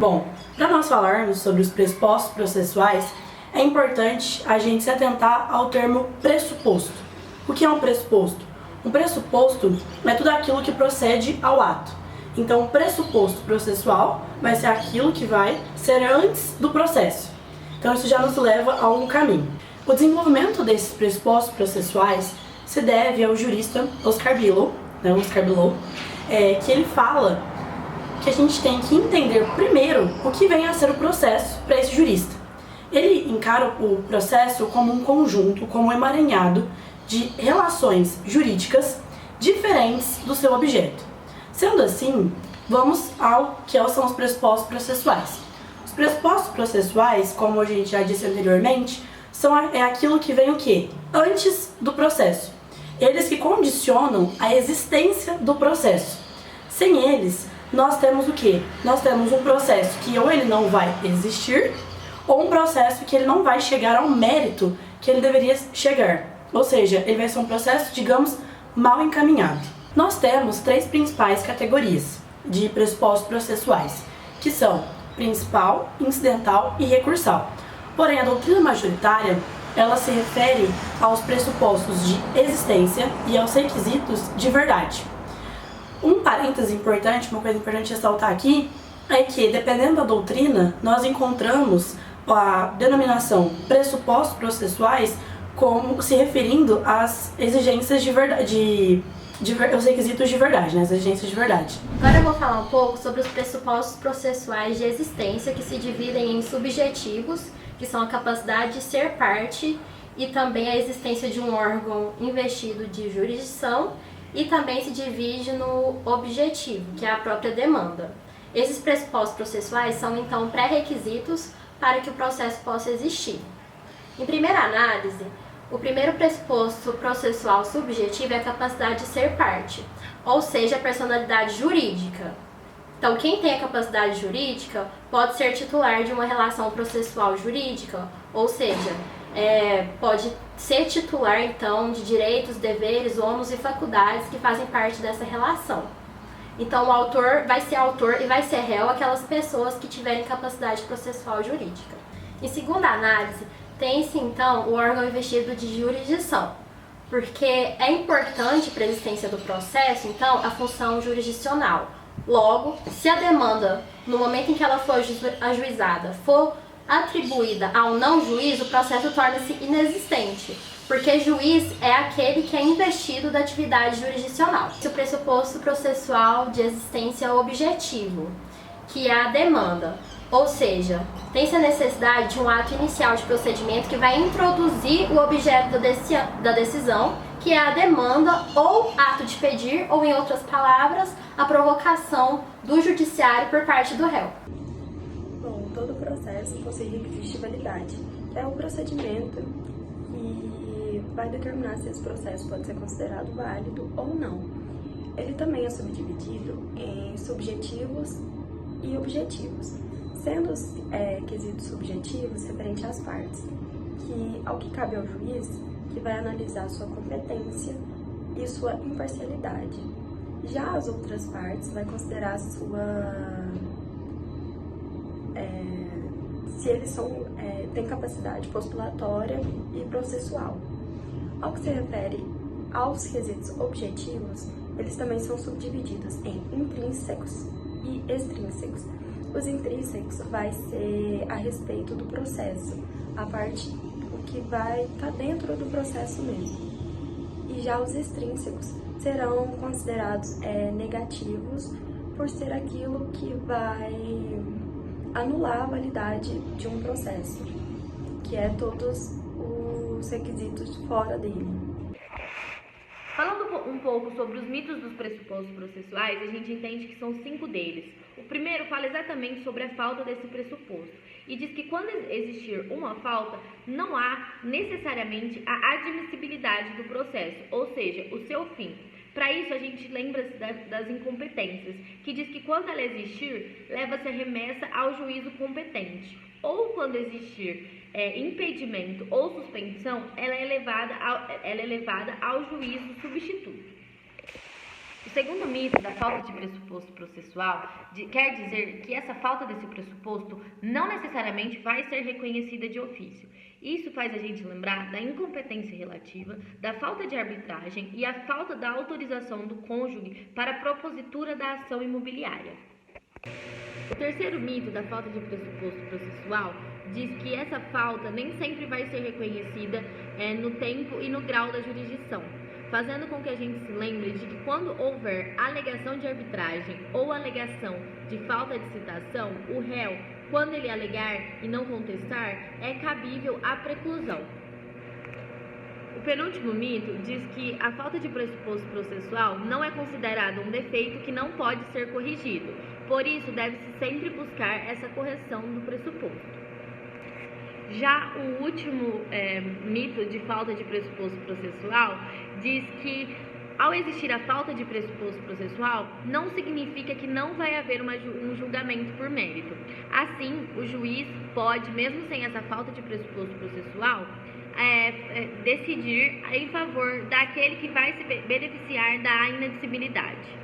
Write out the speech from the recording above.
Bom, para nós falarmos sobre os pressupostos processuais, é importante a gente se atentar ao termo pressuposto. O que é um pressuposto? Um pressuposto é tudo aquilo que procede ao ato. Então, o pressuposto processual vai ser aquilo que vai ser antes do processo. Então, isso já nos leva a um caminho. O desenvolvimento desses pressupostos processuais se deve ao jurista Oscar Billow, que ele fala que a gente tem que entender primeiro o que vem a ser o processo para esse jurista. Ele encara o processo como um conjunto, como um emaranhado de relações jurídicas diferentes do seu objeto. Sendo assim, vamos ao que são os pressupostos processuais. Os pressupostos processuais, como a gente já disse anteriormente, é aquilo que vem o quê? Antes do processo. Eles que condicionam a existência do processo. Sem eles, nós temos o quê? Nós temos um processo que ou ele não vai existir, ou um processo que ele não vai chegar ao mérito que ele deveria chegar. Ou seja, ele vai ser um processo, digamos, mal encaminhado. Nós temos três principais categorias de pressupostos processuais, que são principal, incidental e recursal. Porém, a doutrina majoritária, ela se refere aos pressupostos de existência e aos requisitos de verdade. Um parêntese importante, uma coisa importante ressaltar aqui, é que, dependendo da doutrina, nós encontramos a denominação pressupostos processuais como se referindo às exigências de verdade, os requisitos de verdade, né? As exigências de verdade. Agora eu vou falar um pouco sobre os pressupostos processuais de existência, que se dividem em subjetivos, que são a capacidade de ser parte, e também a existência de um órgão investido de jurisdição, e também se divide no objetivo, que é a própria demanda. Esses pressupostos processuais são então pré-requisitos para que o processo possa existir. Em primeira análise, o primeiro pressuposto processual subjetivo é a capacidade de ser parte, ou seja, a personalidade jurídica. Então, quem tem a capacidade jurídica pode ser titular de uma relação processual jurídica, ou seja, pode ser titular, então, de direitos, deveres, ônus e faculdades que fazem parte dessa relação. Então, o autor vai ser autor e vai ser réu aquelas pessoas que tiverem capacidade processual jurídica. Em segunda análise, tem-se, então, o órgão investido de jurisdição, porque é importante para a existência do processo, então, a função jurisdicional. Logo, se a demanda, no momento em que ela for ajuizada, for atribuída ao não juiz, o processo torna-se inexistente, porque juiz é aquele que é investido da atividade jurisdicional. O pressuposto processual de existência objetivo, que é a demanda, ou seja, tem-se a necessidade de um ato inicial de procedimento que vai introduzir o objeto da decisão, que é a demanda ou ato de pedir, ou em outras palavras, a provocação do judiciário por parte do réu. Bom, todo processo possui requisitos de validade, que é o procedimento que vai determinar se esse processo pode ser considerado válido ou não. Ele também é subdividido em subjetivos e objetivos, sendo os quesitos subjetivos referentes às partes, ao que cabe ao juiz, que vai analisar sua competência e sua imparcialidade. Já as outras partes vai considerar se eles têm capacidade postulatória e processual. Ao que se refere aos quesitos objetivos, eles também são subdivididos em intrínsecos e extrínsecos. Os intrínsecos vai ser a respeito do processo, a parte o que vai estar dentro do processo mesmo. E já os extrínsecos serão considerados negativos por ser aquilo que vai anular a validade de um processo, que é todos os requisitos fora dele. Falando um pouco sobre os mitos dos pressupostos processuais, a gente entende que são 5 deles. O primeiro fala exatamente sobre a falta desse pressuposto e diz que quando existir uma falta, não há necessariamente a admissibilidade do processo, ou seja, o seu fim. Para isso, a gente lembra das incompetências, que diz que quando ela existir, leva-se a remessa ao juízo competente. Ou quando existir impedimento ou suspensão, ela é levada ao juízo substituto. O segundo mito da falta de pressuposto processual quer dizer que essa falta desse pressuposto não necessariamente vai ser reconhecida de ofício. Isso faz a gente lembrar da incompetência relativa, da falta de arbitragem e a falta da autorização do cônjuge para a propositura da ação imobiliária. O terceiro mito da falta de pressuposto processual diz que essa falta nem sempre vai ser reconhecida no tempo e no grau da jurisdição, fazendo com que a gente se lembre de que quando houver alegação de arbitragem ou alegação de falta de citação, o réu, quando ele alegar e não contestar, é cabível a preclusão. O penúltimo mito diz que a falta de pressuposto processual não é considerada um defeito que não pode ser corrigido, por isso deve-se sempre buscar essa correção do pressuposto. Já o último mito de falta de pressuposto processual diz que, ao existir a falta de pressuposto processual, não significa que não vai haver um julgamento por mérito. Assim, o juiz pode, mesmo sem essa falta de pressuposto processual, decidir em favor daquele que vai se beneficiar da inadmissibilidade.